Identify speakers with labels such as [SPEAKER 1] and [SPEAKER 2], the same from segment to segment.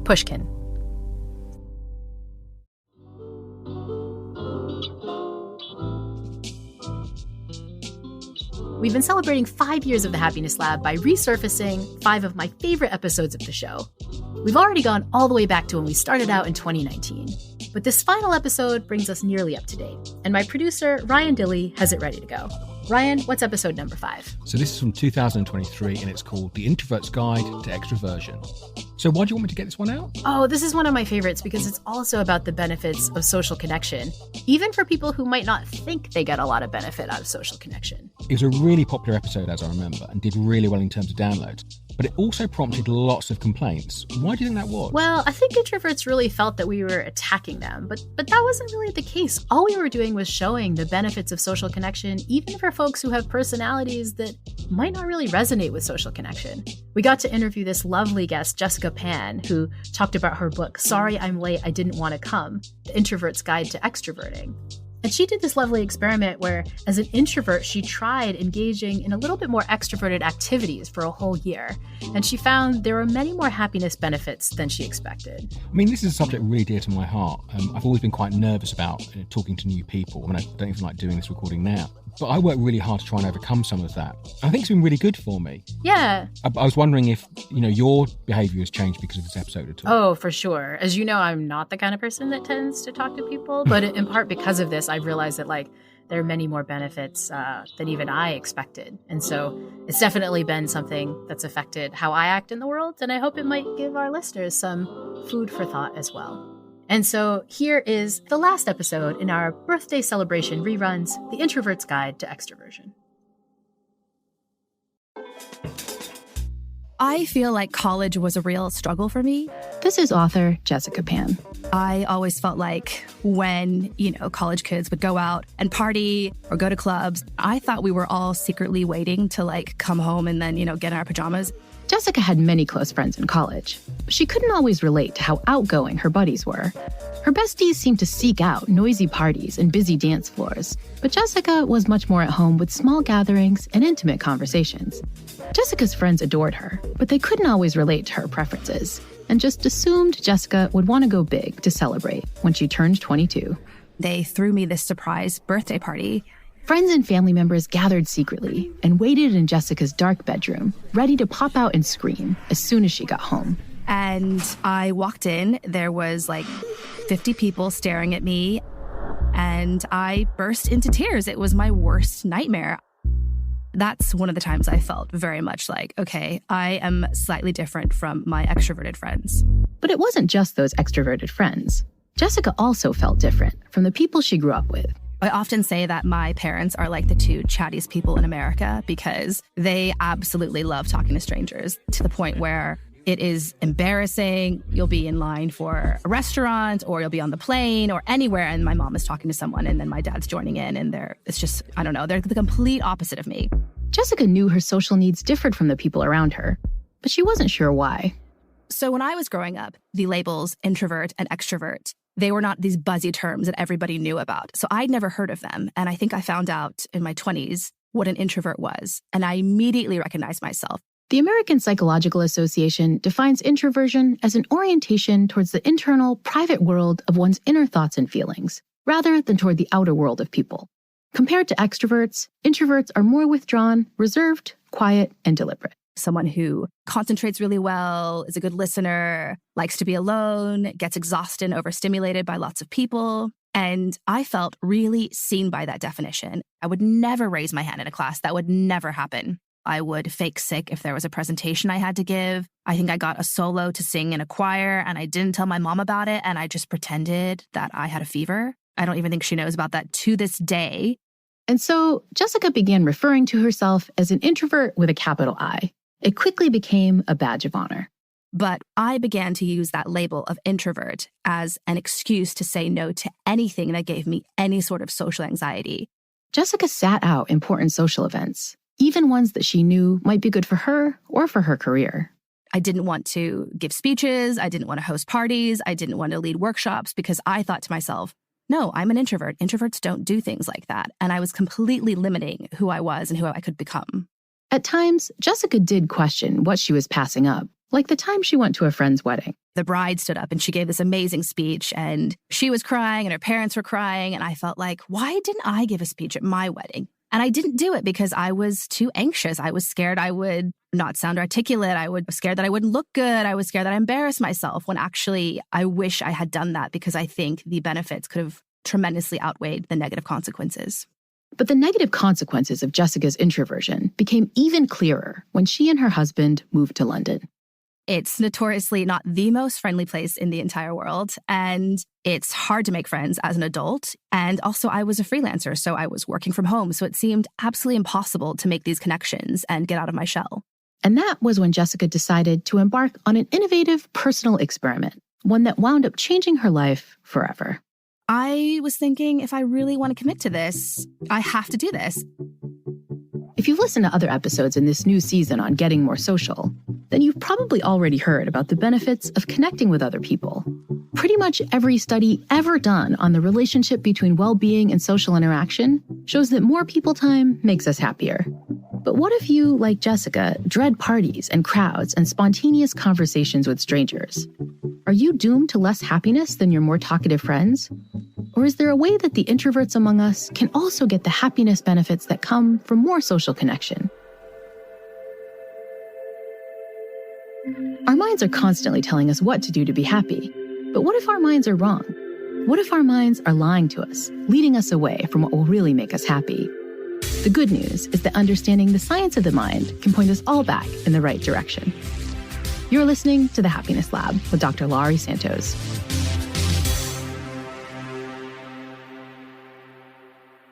[SPEAKER 1] Pushkin. We've been celebrating 5 years of the Happiness Lab by resurfacing 5 of my favorite episodes of the show. We've already gone all the way back to when we started out in 2019. But this final episode brings us nearly up to date. And my producer, Ryan Dilley, has it ready to go. Ryan, what's episode number 5?
[SPEAKER 2] So this is from 2023, and it's called The Introvert's Guide to Extroversion. So why do you want me to get this one out?
[SPEAKER 1] Oh, this is one of my favorites because it's also about the benefits of social connection, even for people who might not think they get a lot of benefit out of social connection.
[SPEAKER 2] It was a really popular episode, as I remember, and did really well in terms of downloads. But it also prompted lots of complaints. Why do you think that was?
[SPEAKER 1] Well, I think introverts really felt that we were attacking them, but that wasn't really the case. All we were doing was showing the benefits of social connection, even for folks who have personalities that might not really resonate with social connection. We got to interview this lovely guest, Jessica Pan, who talked about her book, Sorry I'm Late, I Didn't Want to Come, The Introvert's Guide to Extroverting. And she did this lovely experiment where, as an introvert, she tried engaging in a little bit more extroverted activities for a whole year. And she found there were many more happiness benefits than she expected.
[SPEAKER 2] I mean, this is a subject really dear to my heart. I've always been quite nervous about talking to new people. I mean, I don't even like doing this recording now. But I work really hard to try and overcome some of that. I think it's been really good for me.
[SPEAKER 1] Yeah.
[SPEAKER 2] I was wondering if, your behaviour has changed because of this episode at all.
[SPEAKER 1] Oh, for sure. As you know, I'm not the kind of person that tends to talk to people. But in part because of this, I've realized that, there are many more benefits than even I expected. And so it's definitely been something that's affected how I act in the world. And I hope it might give our listeners some food for thought as well. And so here is the last episode in our birthday celebration reruns, The Introvert's Guide to Extroversion.
[SPEAKER 3] I feel like college was a real struggle for me.
[SPEAKER 1] This is author Jessica Pan.
[SPEAKER 3] I always felt like when, college kids would go out and party or go to clubs, I thought we were all secretly waiting to come home and then, get in our pajamas.
[SPEAKER 1] Jessica had many close friends in college, but she couldn't always relate to how outgoing her buddies were. Her besties seemed to seek out noisy parties and busy dance floors, but Jessica was much more at home with small gatherings and intimate conversations. Jessica's friends adored her, but they couldn't always relate to her preferences, and just assumed Jessica would want to go big to celebrate when she turned 22.
[SPEAKER 3] They threw me this surprise birthday party.
[SPEAKER 1] Friends and family members gathered secretly and waited in Jessica's dark bedroom, ready to pop out and scream as soon as she got home.
[SPEAKER 3] And I walked in, there was 50 people staring at me, and I burst into tears. It was my worst nightmare. That's one of the times I felt very much okay, I am slightly different from my extroverted friends.
[SPEAKER 1] But it wasn't just those extroverted friends. Jessica also felt different from the people she grew up with.
[SPEAKER 3] I often say that my parents are like the 2 chattiest people in America because they absolutely love talking to strangers to the point where it is embarrassing. You'll be in line for a restaurant or you'll be on the plane or anywhere and my mom is talking to someone and then my dad's joining in and they're the complete opposite of me.
[SPEAKER 1] Jessica knew her social needs differed from the people around her, but she wasn't sure why.
[SPEAKER 3] So when I was growing up, the labels introvert and extrovert, they were not these buzzy terms that everybody knew about. So I'd never heard of them. And I think I found out in my 20s what an introvert was. And I immediately recognized myself.
[SPEAKER 1] The American Psychological Association defines introversion as an orientation towards the internal, private world of one's inner thoughts and feelings, rather than toward the outer world of people. Compared to extroverts, introverts are more withdrawn, reserved, quiet, and deliberate.
[SPEAKER 3] Someone who concentrates really well, is a good listener, likes to be alone, gets exhausted and overstimulated by lots of people. And I felt really seen by that definition. I would never raise my hand in a class. That would never happen. I would fake sick if there was a presentation I had to give. I think I got a solo to sing in a choir and I didn't tell my mom about it and I just pretended that I had a fever. I don't even think she knows about that to this day.
[SPEAKER 1] And so Jessica began referring to herself as an introvert with a capital I. It quickly became a badge of honor.
[SPEAKER 3] But I began to use that label of introvert as an excuse to say no to anything that gave me any sort of social anxiety.
[SPEAKER 1] Jessica sat out important social events, even ones that she knew might be good for her or for her career.
[SPEAKER 3] I didn't want to give speeches. I didn't want to host parties. I didn't want to lead workshops because I thought to myself, no, I'm an introvert. Introverts don't do things like that. And I was completely limiting who I was and who I could become.
[SPEAKER 1] At times, Jessica did question what she was passing up, Like the time she went to a friend's wedding.
[SPEAKER 3] The bride stood up and she gave this amazing speech and she was crying and her parents were crying. And I felt like, why didn't I give a speech at my wedding? And I didn't do it because I was too anxious. I was scared I would not sound articulate. I was scared that I wouldn't look good. I was scared that I embarrassed myself, when actually I wish I had done that, because I think the benefits could have tremendously outweighed the negative consequences.
[SPEAKER 1] But the negative consequences of Jessica's introversion became even clearer when she and her husband moved to London.
[SPEAKER 3] It's notoriously not the most friendly place in the entire world, and it's hard to make friends as an adult. And also, I was a freelancer, so I was working from home, so it seemed absolutely impossible to make these connections and get out of my shell.
[SPEAKER 1] And that was when Jessica decided to embark on an innovative personal experiment, one that wound up changing her life forever.
[SPEAKER 3] I was thinking, if I really want to commit to this, I have to do this.
[SPEAKER 1] If you've listened to other episodes in this new season on getting more social, then you've probably already heard about the benefits of connecting with other people. Pretty much every study ever done on the relationship between well-being and social interaction shows that more people time makes us happier. But what if you, like Jessica, dread parties and crowds and spontaneous conversations with strangers? Are you doomed to less happiness than your more talkative friends? Or is there a way that the introverts among us can also get the happiness benefits that come from more social connection? Our minds are constantly telling us what to do to be happy. But what if our minds are wrong? What if our minds are lying to us, leading us away from what will really make us happy? The good news is that understanding the science of the mind can point us all back in the right direction. You're listening to The Happiness Lab with Dr. Laurie Santos.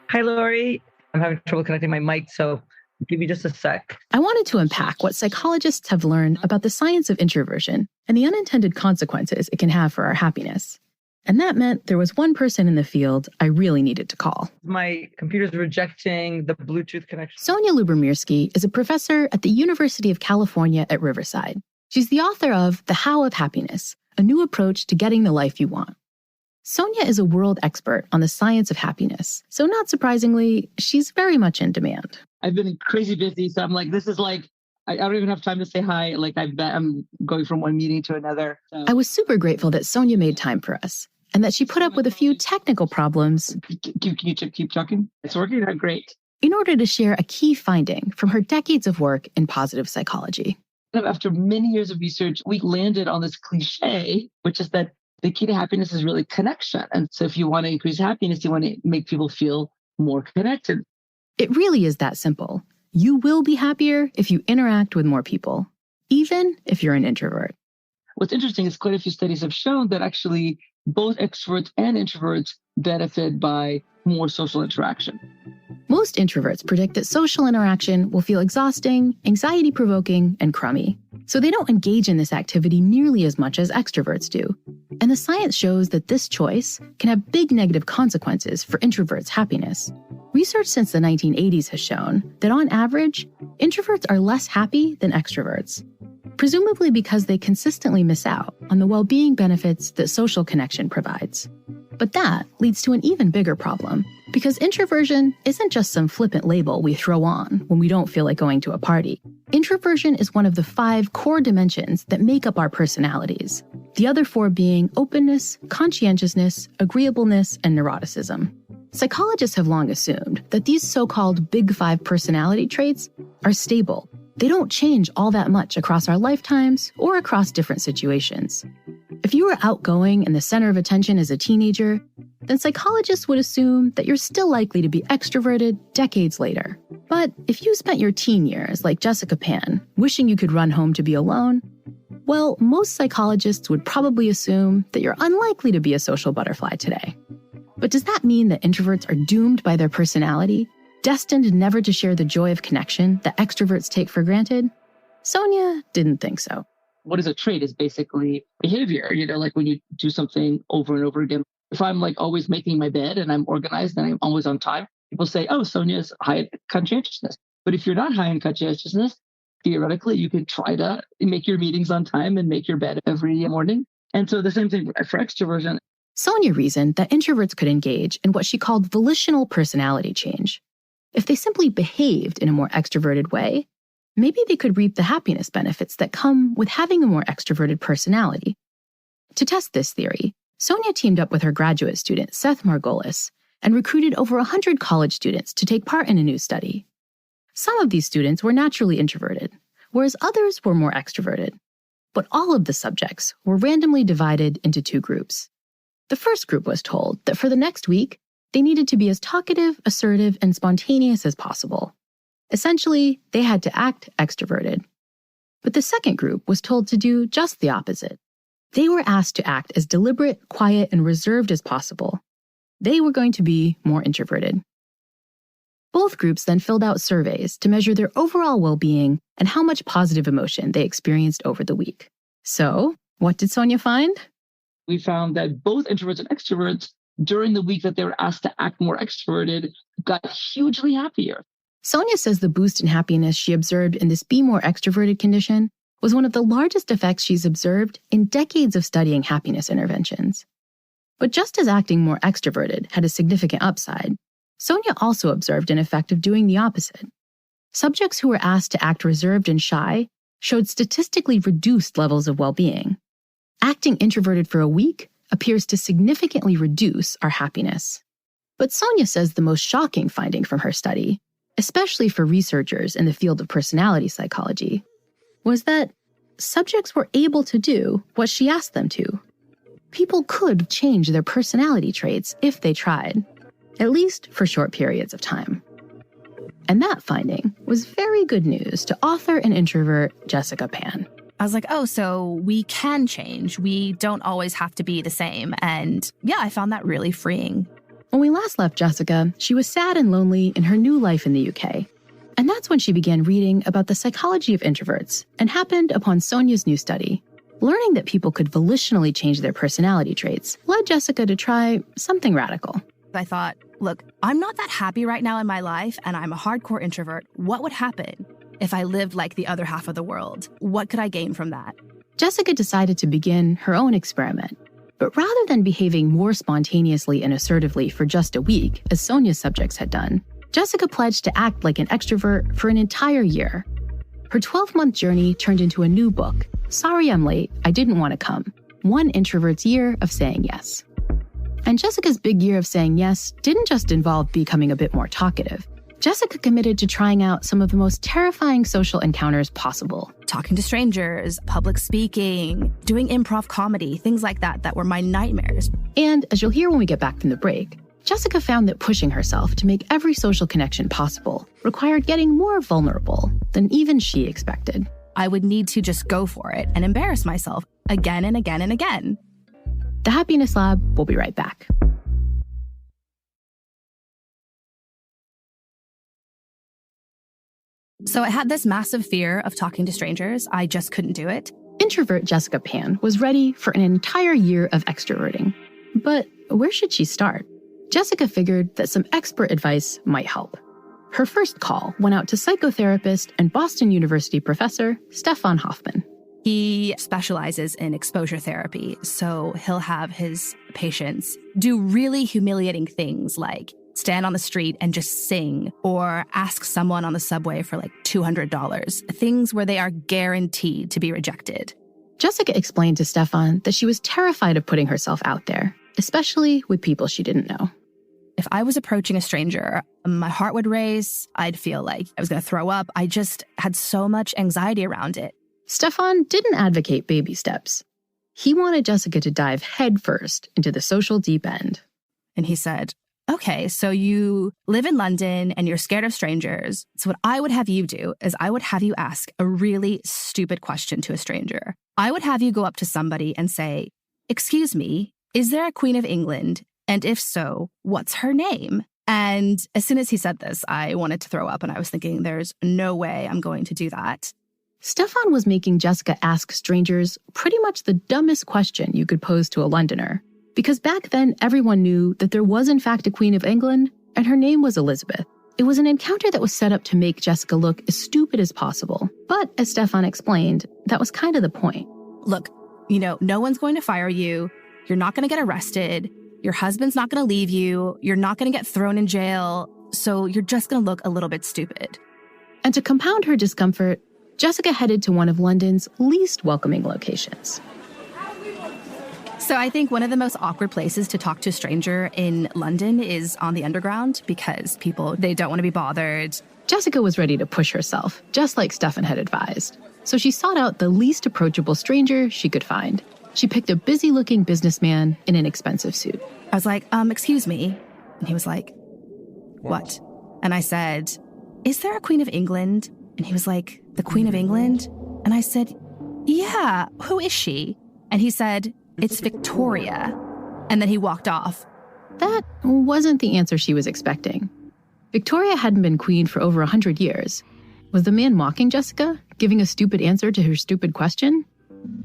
[SPEAKER 4] Hi, Laurie. I'm having trouble connecting my mic, so give me just a sec.
[SPEAKER 1] I wanted to unpack what psychologists have learned about the science of introversion and the unintended consequences it can have for our happiness. And that meant there was one person in the field I really needed to call.
[SPEAKER 4] My computer's rejecting the Bluetooth connection.
[SPEAKER 1] Sonia Lubomirsky is a professor at the University of California at Riverside. She's the author of The How of Happiness, a new approach to getting the life you want. Sonia is a world expert on the science of happiness, so not surprisingly, she's very much in demand.
[SPEAKER 4] I've been crazy busy, so I'm like, this is like, I don't even have time to say hi. Like, I'm going from one meeting to another. So.
[SPEAKER 1] I was super grateful that Sonia made time for us, and that she put up with a few technical problems.
[SPEAKER 4] Can you keep talking? It's working out great.
[SPEAKER 1] In order to share a key finding from her decades of work in positive psychology.
[SPEAKER 4] After many years of research, we landed on this cliche, which is that the key to happiness is really connection. And so if you want to increase happiness, you want to make people feel more connected.
[SPEAKER 1] It really is that simple. You will be happier if you interact with more people, even if you're an introvert.
[SPEAKER 4] What's interesting is quite a few studies have shown that actually both extroverts and introverts benefit by more social interaction.
[SPEAKER 1] Most introverts predict that social interaction will feel exhausting, anxiety-provoking, and crummy. So they don't engage in this activity nearly as much as extroverts do. And the science shows that this choice can have big negative consequences for introverts' happiness. Research since the 1980s has shown that on average, introverts are less happy than extroverts, presumably because they consistently miss out on the well-being benefits that social connection provides. But that leads to an even bigger problem, because introversion isn't just some flippant label we throw on when we don't feel like going to a party. Introversion is one of the 5 core dimensions that make up our personalities, the other 4 being openness, conscientiousness, agreeableness, and neuroticism. Psychologists have long assumed that these so-called Big 5 personality traits are stable. They don't change all that much across our lifetimes or across different situations. If you were outgoing and the center of attention as a teenager, then psychologists would assume that you're still likely to be extroverted decades later. But if you spent your teen years, like Jessica Pan, wishing you could run home to be alone, well, most psychologists would probably assume that you're unlikely to be a social butterfly today. But does that mean that introverts are doomed by their personality, destined never to share the joy of connection that extroverts take for granted? Sonia didn't think so.
[SPEAKER 4] What is a trait is basically behavior, like when you do something over and over again. If I'm like always making my bed and I'm organized and I'm always on time, people say, oh, Sonia's high in conscientiousness. But if you're not high in conscientiousness, theoretically, you can try to make your meetings on time and make your bed every morning. And so the same thing for extroversion.
[SPEAKER 1] Sonia reasoned that introverts could engage in what she called volitional personality change. If they simply behaved in a more extroverted way, maybe they could reap the happiness benefits that come with having a more extroverted personality. To test this theory, Sonia teamed up with her graduate student, Seth Margolis, and recruited over 100 college students to take part in a new study. Some of these students were naturally introverted, whereas others were more extroverted. But all of the subjects were randomly divided into two groups. The first group was told that for the next week, they needed to be as talkative, assertive, and spontaneous as possible. Essentially, they had to act extroverted. But the second group was told to do just the opposite. They were asked to act as deliberate, quiet, and reserved as possible. They were going to be more introverted. Both groups then filled out surveys to measure their overall well-being and how much positive emotion they experienced over the week. So, what did Sonia find?
[SPEAKER 4] We found that both introverts and extroverts, during the week that they were asked to act more extroverted, got hugely happier.
[SPEAKER 1] Sonia says the boost in happiness she observed in this be more extroverted condition was one of the largest effects she's observed in decades of studying happiness interventions. But just as acting more extroverted had a significant upside, Sonia also observed an effect of doing the opposite. Subjects who were asked to act reserved and shy showed statistically reduced levels of well-being. Acting introverted for a week appears to significantly reduce our happiness. But Sonia says the most shocking finding from her study, especially for researchers in the field of personality psychology, was that subjects were able to do what she asked them to. People could change their personality traits if they tried, at least for short periods of time. And that finding was very good news to author and introvert Jessica Pan.
[SPEAKER 3] I was like, oh, so we can change. We don't always have to be the same. And yeah, I found that really freeing.
[SPEAKER 1] When we last left Jessica, she was sad and lonely in her new life in the UK. And that's when she began reading about the psychology of introverts and happened upon Sonia's new study. Learning that people could volitionally change their personality traits led Jessica to try something radical.
[SPEAKER 3] I thought, look, I'm not that happy right now in my life, and I'm a hardcore introvert. What would happen if I lived like the other half of the world? What could I gain from that?
[SPEAKER 1] Jessica decided to begin her own experiment. But rather than behaving more spontaneously and assertively for just a week, as Sonia's subjects had done, Jessica pledged to act like an extrovert for an entire year. Her 12-month journey turned into a new book, Sorry I'm Late, I Didn't Want to Come, One Introvert's Year of Saying Yes. And Jessica's big year of saying yes didn't just involve becoming a bit more talkative. Jessica committed to trying out some of the most terrifying social encounters possible.
[SPEAKER 3] Talking to strangers, public speaking, doing improv comedy, things like that were my nightmares.
[SPEAKER 1] And as you'll hear when we get back from the break, Jessica found that pushing herself to make every social connection possible required getting more vulnerable than even she expected.
[SPEAKER 3] I would need to just go for it and embarrass myself again and again and again.
[SPEAKER 1] The Happiness Lab will be right back.
[SPEAKER 3] So I had this massive fear of talking to strangers. I just couldn't do it.
[SPEAKER 1] Introvert Jessica Pan was ready for an entire year of extroverting. But where should she start? Jessica figured that some expert advice might help. Her first call went out to psychotherapist and Boston University professor Stefan Hoffman.
[SPEAKER 3] He specializes in exposure therapy, so he'll have his patients do really humiliating things like stand on the street and just sing, or ask someone on the subway for like $200, things where they are guaranteed to be rejected.
[SPEAKER 1] Jessica explained to Stefan that she was terrified of putting herself out there, especially with people she didn't know.
[SPEAKER 3] If I was approaching a stranger, my heart would race. I'd feel like I was going to throw up. I just had so much anxiety around it.
[SPEAKER 1] Stefan didn't advocate baby steps. He wanted Jessica to dive headfirst into the social deep end.
[SPEAKER 3] And he said, okay, so you live in London and you're scared of strangers. So what I would have you do is I would have you ask a really stupid question to a stranger. I would have you go up to somebody and say, excuse me, is there a Queen of England? And if so, what's her name? And as soon as he said this, I wanted to throw up and I was thinking, there's no way I'm going to do that.
[SPEAKER 1] Stefan was making Jessica ask strangers pretty much the dumbest question you could pose to a Londoner. Because back then, everyone knew that there was in fact a Queen of England, and her name was Elizabeth. It was an encounter that was set up to make Jessica look as stupid as possible. But as Stefan explained, that was kind of the point.
[SPEAKER 3] Look, no one's going to fire you. You're not going to get arrested. Your husband's not going to leave you. You're not going to get thrown in jail. So you're just going to look a little bit stupid.
[SPEAKER 1] And to compound her discomfort, Jessica headed to one of London's least welcoming locations.
[SPEAKER 3] So I think one of the most awkward places to talk to a stranger in London is on the Underground because people, they don't want to be bothered.
[SPEAKER 1] Jessica was ready to push herself, just like Stefan had advised. So she sought out the least approachable stranger she could find. She picked a busy-looking businessman in an expensive suit.
[SPEAKER 3] I was like, excuse me. And he was like, what? And I said, is there a Queen of England? And he was like, the Queen of England? And I said, yeah, who is she? And he said, it's Victoria. And then he walked off.
[SPEAKER 1] That wasn't the answer she was expecting. Victoria hadn't been queen for over 100 years. Was the man mocking Jessica, giving a stupid answer to her stupid question?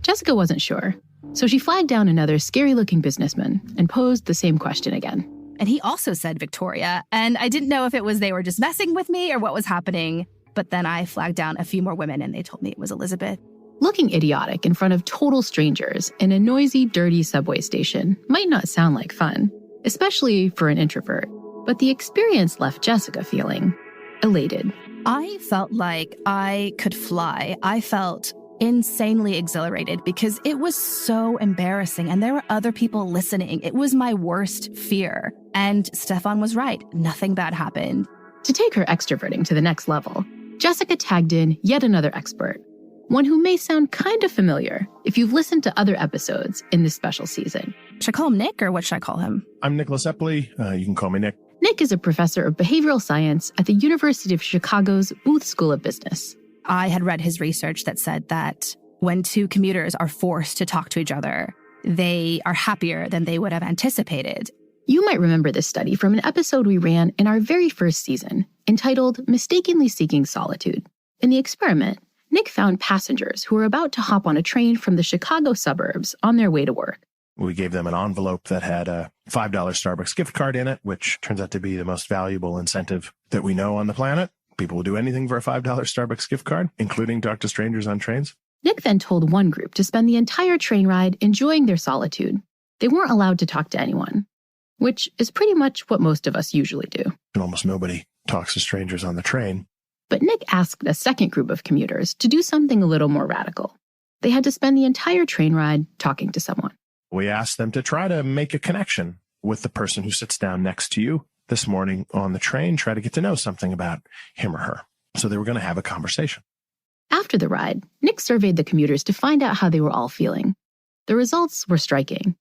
[SPEAKER 1] Jessica wasn't sure, so she flagged down another scary-looking businessman and posed the same question again.
[SPEAKER 3] And he also said Victoria, and I didn't know if it was they were just messing with me or what was happening, but then I flagged down a few more women and they told me it was Elizabeth.
[SPEAKER 1] Looking idiotic in front of total strangers in a noisy, dirty subway station might not sound like fun, especially for an introvert, but the experience left Jessica feeling elated.
[SPEAKER 3] I felt like I could fly. I felt insanely exhilarated because it was so embarrassing and there were other people listening. It was my worst fear. And Stefan was right. Nothing bad happened.
[SPEAKER 1] To take her extroverting to the next level, Jessica tagged in yet another expert, one who may sound kind of familiar if you've listened to other episodes in this special season.
[SPEAKER 3] Should I call him Nick or what should I call him?
[SPEAKER 5] I'm Nicholas Epley. You can call me Nick.
[SPEAKER 1] Nick is a professor of behavioral science at the University of Chicago's Booth School of Business.
[SPEAKER 3] I had read his research that said that when two commuters are forced to talk to each other, they are happier than they would have anticipated.
[SPEAKER 1] You might remember this study from an episode we ran in our very first season, entitled Mistakenly Seeking Solitude. In the experiment, Nick found passengers who were about to hop on a train from the Chicago suburbs on their way to work.
[SPEAKER 5] We gave them an envelope that had a $5 Starbucks gift card in it, which turns out to be the most valuable incentive that we know on the planet. People will do anything for a $5 Starbucks gift card, including talk to strangers on trains.
[SPEAKER 1] Nick then told one group to spend the entire train ride enjoying their solitude. They weren't allowed to talk to anyone, which is pretty much what most of us usually do.
[SPEAKER 5] And almost nobody talks to strangers on the train.
[SPEAKER 1] But Nick asked a second group of commuters to do something a little more radical. They had to spend the entire train ride talking to someone.
[SPEAKER 5] We asked them to try to make a connection with the person who sits down next to you this morning on the train, try to get to know something about him or her. So they were going to have a conversation.
[SPEAKER 1] After the ride, Nick surveyed the commuters to find out how they were all feeling. The results were striking.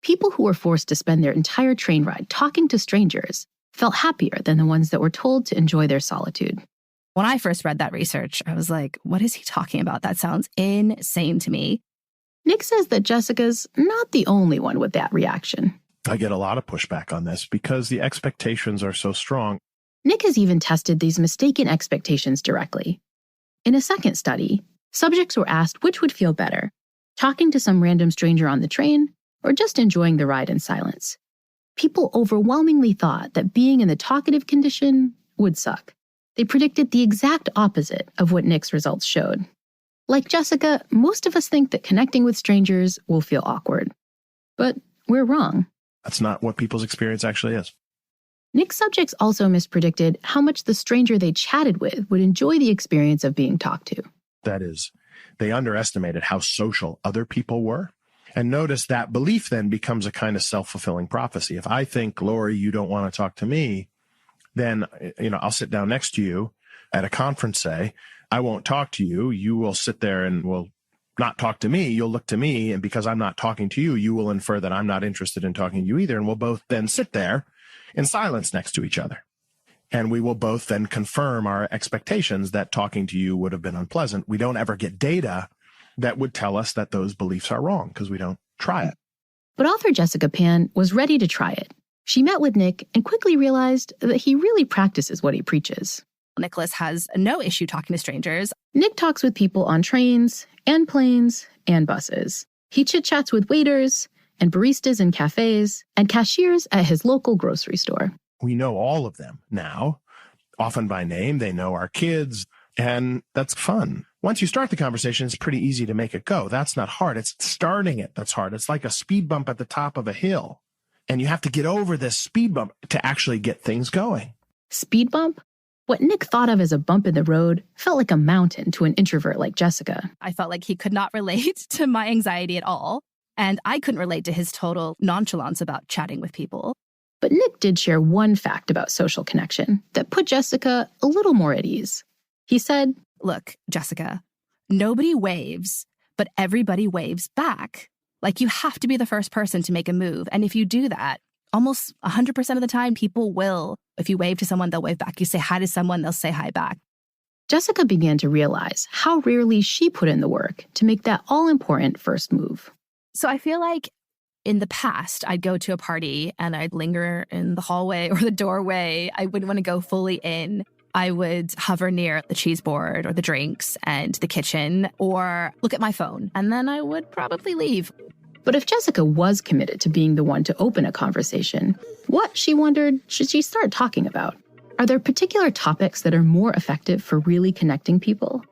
[SPEAKER 1] People who were forced to spend their entire train ride talking to strangers felt happier than the ones that were told to enjoy their solitude.
[SPEAKER 3] When I first read that research, I was like, what is he talking about? That sounds insane to me.
[SPEAKER 1] Nick says that Jessica's not the only one with that reaction.
[SPEAKER 5] I get a lot of pushback on this because the expectations are so strong.
[SPEAKER 1] Nick has even tested these mistaken expectations directly. In a second study, subjects were asked which would feel better, talking to some random stranger on the train or just enjoying the ride in silence. People overwhelmingly thought that being in the talkative condition would suck. They predicted the exact opposite of what Nick's results showed. Like Jessica, most of us think that connecting with strangers will feel awkward. But we're wrong.
[SPEAKER 5] That's not what people's experience actually is.
[SPEAKER 1] Nick's subjects also mispredicted how much the stranger they chatted with would enjoy the experience of being talked to.
[SPEAKER 5] That is, they underestimated how social other people were. And notice that belief then becomes a kind of self-fulfilling prophecy. If I think, Laurie, you don't want to talk to me, then, I'll sit down next to you at a conference, say, I won't talk to you. You will sit there and will not talk to me. You'll look to me. And because I'm not talking to you, you will infer that I'm not interested in talking to you either. And we'll both then sit there in silence next to each other. And we will both then confirm our expectations that talking to you would have been unpleasant. We don't ever get data that would tell us that those beliefs are wrong because we don't try it.
[SPEAKER 1] But author Jessica Pan was ready to try it. She met with Nick and quickly realized that he really practices what he preaches.
[SPEAKER 3] Nicholas has no issue talking to strangers.
[SPEAKER 1] Nick talks with people on trains and planes and buses. He chit-chats with waiters and baristas in cafes and cashiers at his local grocery store.
[SPEAKER 5] We know all of them now, often by name. They know our kids, and that's fun. Once you start the conversation, it's pretty easy to make it go. That's not hard. It's starting it that's hard. It's like a speed bump at the top of a hill, and you have to get over this speed bump to actually get things going.
[SPEAKER 1] Speed bump? What Nick thought of as a bump in the road felt like a mountain to an introvert like Jessica.
[SPEAKER 3] I felt like he could not relate to my anxiety at all, and I couldn't relate to his total nonchalance about chatting with people.
[SPEAKER 1] But Nick did share one fact about social connection that put Jessica a little more at ease. He said,
[SPEAKER 3] "Look, Jessica, nobody waves, but everybody waves back. Like, you have to be the first person to make a move, and if you do that, almost 100% of the time, people will. If you wave to someone, they'll wave back. You say hi to someone, they'll say hi back."
[SPEAKER 1] Jessica began to realize how rarely she put in the work to make that all-important first move.
[SPEAKER 3] So I feel like in the past, I'd go to a party and I'd linger in the hallway or the doorway. I wouldn't want to go fully in. I would hover near the cheese board or the drinks and the kitchen or look at my phone, and then I would probably leave.
[SPEAKER 1] But if Jessica was committed to being the one to open a conversation, what, she wondered, should she start talking about? Are there particular topics that are more effective for really connecting people?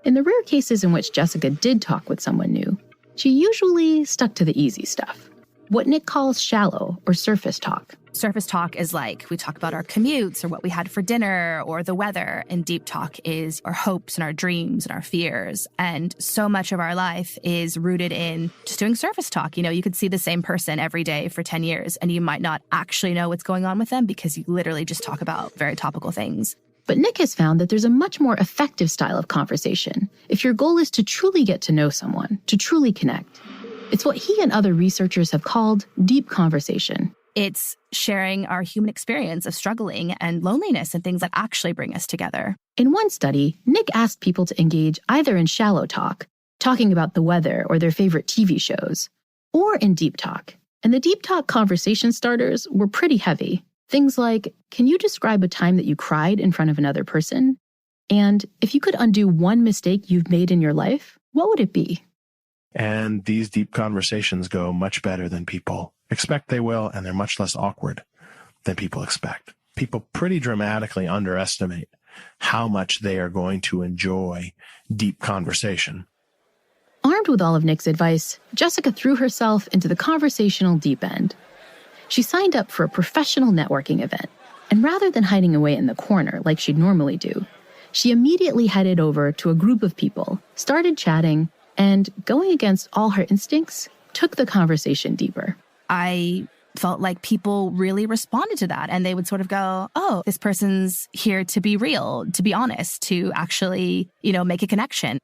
[SPEAKER 1] In the rare cases in which Jessica did talk with someone new, she usually stuck to the easy stuff, what Nick calls shallow or surface talk.
[SPEAKER 3] Surface talk is like we talk about our commutes or what we had for dinner or the weather. And deep talk is our hopes and our dreams and our fears. And so much of our life is rooted in just doing surface talk. You know, you could see the same person every day for 10 years and you might not actually know what's going on with them because you literally just talk about very topical things.
[SPEAKER 1] But Nick has found that there's a much more effective style of conversation if your goal is to truly get to know someone, to truly connect. It's what he and other researchers have called deep conversation.
[SPEAKER 3] It's sharing our human experience of struggling and loneliness and things that actually bring us together.
[SPEAKER 1] In one study, Nick asked people to engage either in shallow talk, talking about the weather or their favorite TV shows, or in deep talk. And the deep talk conversation starters were pretty heavy. Things like, can you describe a time that you cried in front of another person? And if you could undo one mistake you've made in your life, what would it be?
[SPEAKER 5] And these deep conversations go much better than people expect they will, and they're much less awkward than people expect. People pretty dramatically underestimate how much they are going to enjoy deep conversation.
[SPEAKER 1] Armed with all of Nick's advice, Jessica threw herself into the conversational deep end. She signed up for a professional networking event, and rather than hiding away in the corner like she'd normally do, she immediately headed over to a group of people, started chatting, and, going against all her instincts, took the conversation deeper.
[SPEAKER 3] I felt like people really responded to that, and they would sort of go, oh, this person's here to be real, to be honest, to actually, make a connection.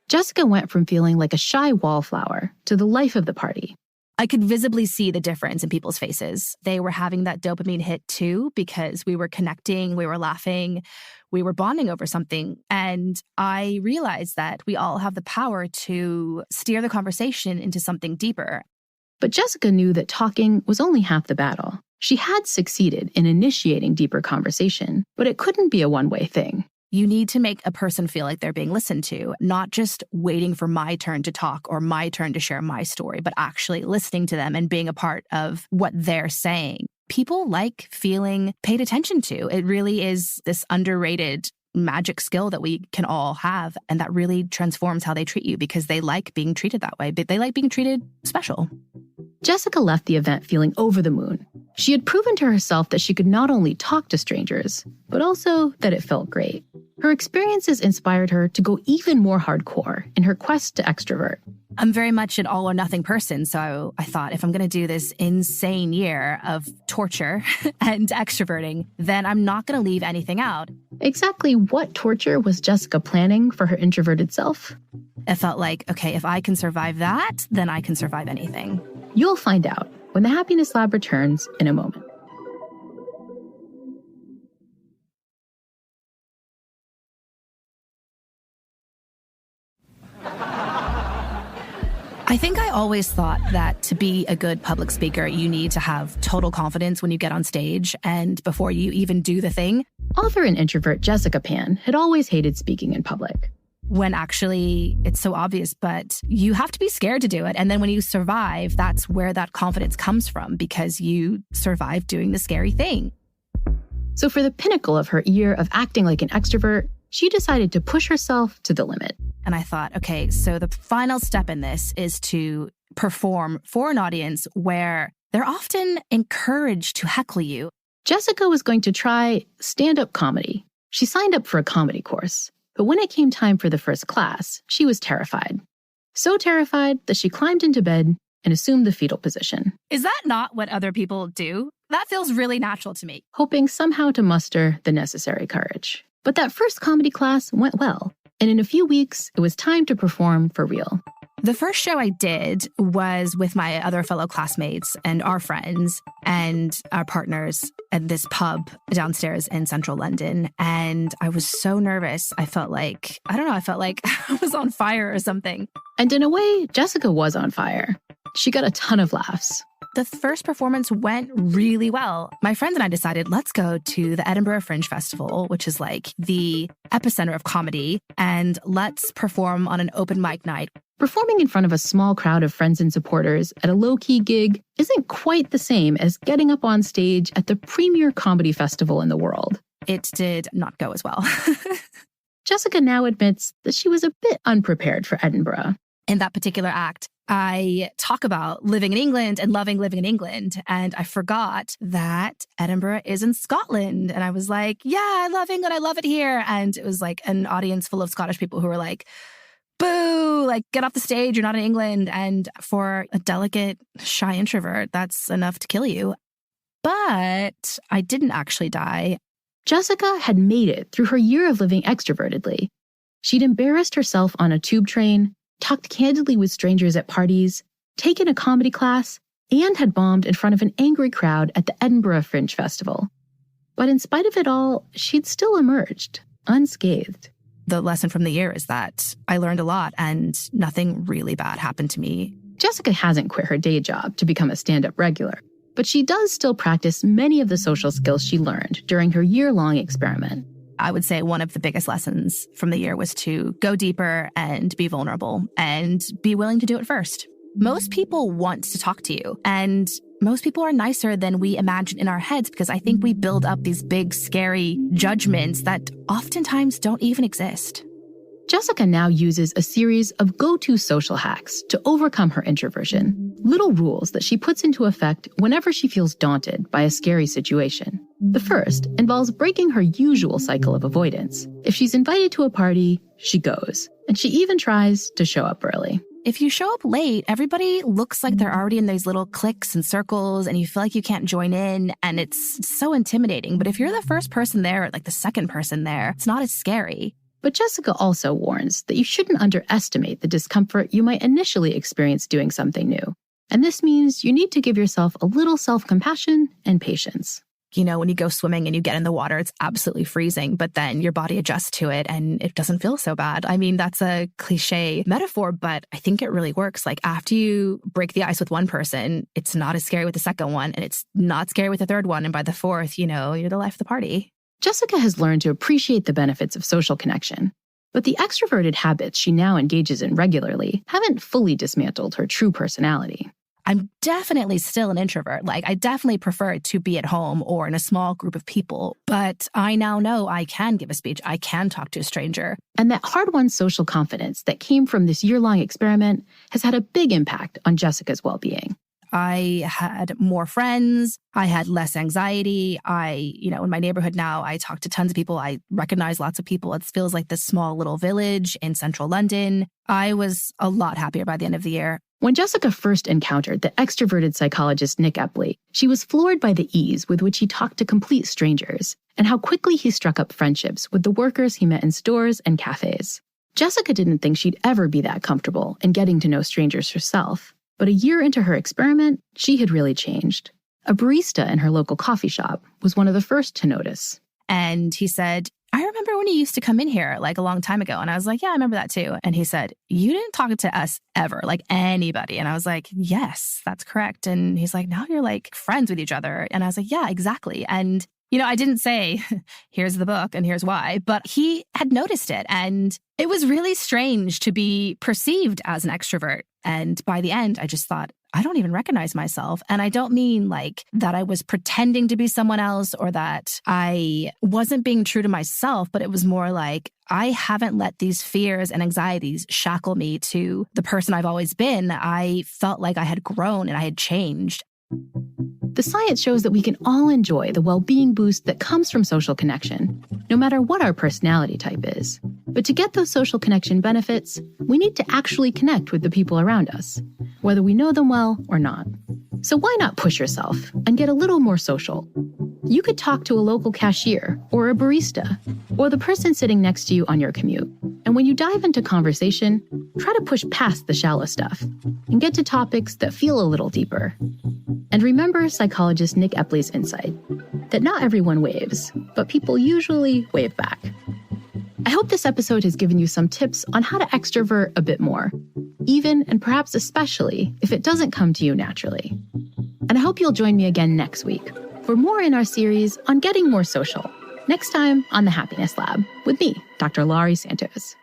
[SPEAKER 1] Jessica went from feeling like a shy wallflower to the life of the party.
[SPEAKER 3] I could visibly see the difference in people's faces. They were having that dopamine hit too, because we were connecting, we were laughing, we were bonding over something. And I realized that we all have the power to steer the conversation into something deeper.
[SPEAKER 1] But Jessica knew that talking was only half the battle. She had succeeded in initiating deeper conversation, but it couldn't be a one-way thing.
[SPEAKER 3] You need to make a person feel like they're being listened to, not just waiting for my turn to talk or my turn to share my story, but actually listening to them and being a part of what they're saying. People like feeling paid attention to. It really is this underrated magic skill that we can all have, and that really transforms how they treat you because they like being treated that way, but they like being treated special.
[SPEAKER 1] Jessica left the event feeling over the moon. She had proven to herself that she could not only talk to strangers, but also that it felt great. Her experiences inspired her to go even more hardcore in her quest to extrovert.
[SPEAKER 3] I'm very much an all or nothing person, so I thought if I'm going to do this insane year of torture and extroverting, then I'm not going to leave anything out.
[SPEAKER 1] Exactly what torture was Jessica planning for her introverted self?
[SPEAKER 3] It felt like, okay, if I can survive that, then I can survive anything.
[SPEAKER 1] You'll find out when the Happiness Lab returns in a moment.
[SPEAKER 3] I think I always thought that to be a good public speaker, you need to have total confidence when you get on stage and before you even do the thing.
[SPEAKER 1] Author and introvert Jessica Pan had always hated speaking in public.
[SPEAKER 3] When actually it's so obvious, but you have to be scared to do it. And then when you survive, that's where that confidence comes from because you survived doing the scary thing.
[SPEAKER 1] So for the pinnacle of her year of acting like an extrovert, she decided to push herself to the limit.
[SPEAKER 3] And I thought, okay, so the final step in this is to perform for an audience where they're often encouraged to heckle you.
[SPEAKER 1] Jessica was going to try stand-up comedy. She signed up for a comedy course, but when it came time for the first class, she was terrified. So terrified that she climbed into bed and assumed the fetal position.
[SPEAKER 3] Is that not what other people do? That feels really natural to me.
[SPEAKER 1] Hoping somehow to muster the necessary courage. But that first comedy class went well, and in a few weeks, it was time to perform for real.
[SPEAKER 3] The first show I did was with my other fellow classmates and our friends and our partners at this pub downstairs in central London. And I was so nervous. I felt like I was on fire or something.
[SPEAKER 1] And in a way, Jessica was on fire. She got a ton of laughs.
[SPEAKER 3] The first performance went really well. My friends and I decided, let's go to the Edinburgh Fringe Festival, which is like the epicenter of comedy, and let's perform on an open mic night.
[SPEAKER 1] Performing in front of a small crowd of friends and supporters at a low-key gig isn't quite the same as getting up on stage at the premier comedy festival in the world.
[SPEAKER 3] It did not go as well.
[SPEAKER 1] Jessica now admits that she was a bit unprepared for Edinburgh.
[SPEAKER 3] In that particular act, I talk about living in England and loving living in England. And I forgot that Edinburgh is in Scotland. And I was like, yeah, I love England. I love it here. And it was like an audience full of Scottish people who were like, boo, like get off the stage. You're not in England. And for a delicate, shy introvert, that's enough to kill you. But I didn't actually die.
[SPEAKER 1] Jessica had made it through her year of living extrovertedly. She'd embarrassed herself on a tube train, talked candidly with strangers at parties, taken a comedy class, and had bombed in front of an angry crowd at the Edinburgh Fringe Festival. But in spite of it all, she'd still emerged, unscathed.
[SPEAKER 3] The lesson from the year is that I learned a lot and nothing really bad happened to me.
[SPEAKER 1] Jessica hasn't quit her day job to become a stand-up regular, but she does still practice many of the social skills she learned during her year-long experiment.
[SPEAKER 3] I would say one of the biggest lessons from the year was to go deeper and be vulnerable and be willing to do it first. Most people want to talk to you, and most people are nicer than we imagine in our heads because I think we build up these big, scary judgments that oftentimes don't even exist.
[SPEAKER 1] Jessica now uses a series of go-to social hacks to overcome her introversion, little rules that she puts into effect whenever she feels daunted by a scary situation. The first involves breaking her usual cycle of avoidance. If she's invited to a party, she goes, and she even tries to show up early.
[SPEAKER 3] If you show up late, everybody looks like they're already in these little cliques and circles, and you feel like you can't join in, and it's so intimidating. But if you're the first person there, or like the second person there, it's not as scary.
[SPEAKER 1] But Jessica also warns that you shouldn't underestimate the discomfort you might initially experience doing something new. And this means you need to give yourself a little self-compassion and patience.
[SPEAKER 3] You know, when you go swimming and you get in the water, it's absolutely freezing, but then your body adjusts to it and it doesn't feel so bad. I mean, that's a cliche metaphor, but I think it really works. Like after you break the ice with one person, it's not as scary with the second one, and it's not scary with the third one. And by the fourth, you know, you're the life of the party.
[SPEAKER 1] Jessica has learned to appreciate the benefits of social connection, but the extroverted habits she now engages in regularly haven't fully dismantled her true personality.
[SPEAKER 3] I'm definitely still an introvert. Like, I definitely prefer to be at home or in a small group of people. But I now know I can give a speech. I can talk to a stranger.
[SPEAKER 1] And that hard-won social confidence that came from this year-long experiment has had a big impact on Jessica's well-being.
[SPEAKER 3] I had more friends. I had less anxiety. In my neighborhood now, I talk to tons of people. I recognize lots of people. It feels like this small little village in central London. I was a lot happier by the end of the year.
[SPEAKER 1] When Jessica first encountered the extroverted psychologist Nick Epley, she was floored by the ease with which he talked to complete strangers and how quickly he struck up friendships with the workers he met in stores and cafes. Jessica didn't think she'd ever be that comfortable in getting to know strangers herself. But a year into her experiment, she had really changed. A barista in her local coffee shop was one of the first to notice.
[SPEAKER 3] And he said, I remember when you used to come in here like a long time ago. And I was like, yeah, I remember that too. And he said, you didn't talk to us ever, like anybody. And I was like, yes, that's correct. And he's like, now you're like friends with each other. And I was like, yeah, exactly. And, I didn't say, here's the book and here's why, but he had noticed it. And it was really strange to be perceived as an extrovert. And by the end, I just thought, I don't even recognize myself. And I don't mean like that I was pretending to be someone else or that I wasn't being true to myself, but it was more like I haven't let these fears and anxieties shackle me to the person I've always been. I felt like I had grown and I had changed.
[SPEAKER 1] The science shows that we can all enjoy the well-being boost that comes from social connection, no matter what our personality type is. But to get those social connection benefits, we need to actually connect with the people around us, whether we know them well or not. So why not push yourself and get a little more social? You could talk to a local cashier or a barista or the person sitting next to you on your commute. And when you dive into conversation, try to push past the shallow stuff and get to topics that feel a little deeper. And remember psychologist Nick Epley's insight that not everyone waves, but people usually wave back. I hope this episode has given you some tips on how to extrovert a bit more, even and perhaps especially if it doesn't come to you naturally. And I hope you'll join me again next week for more in our series on getting more social, next time on The Happiness Lab with me, Dr. Laurie Santos.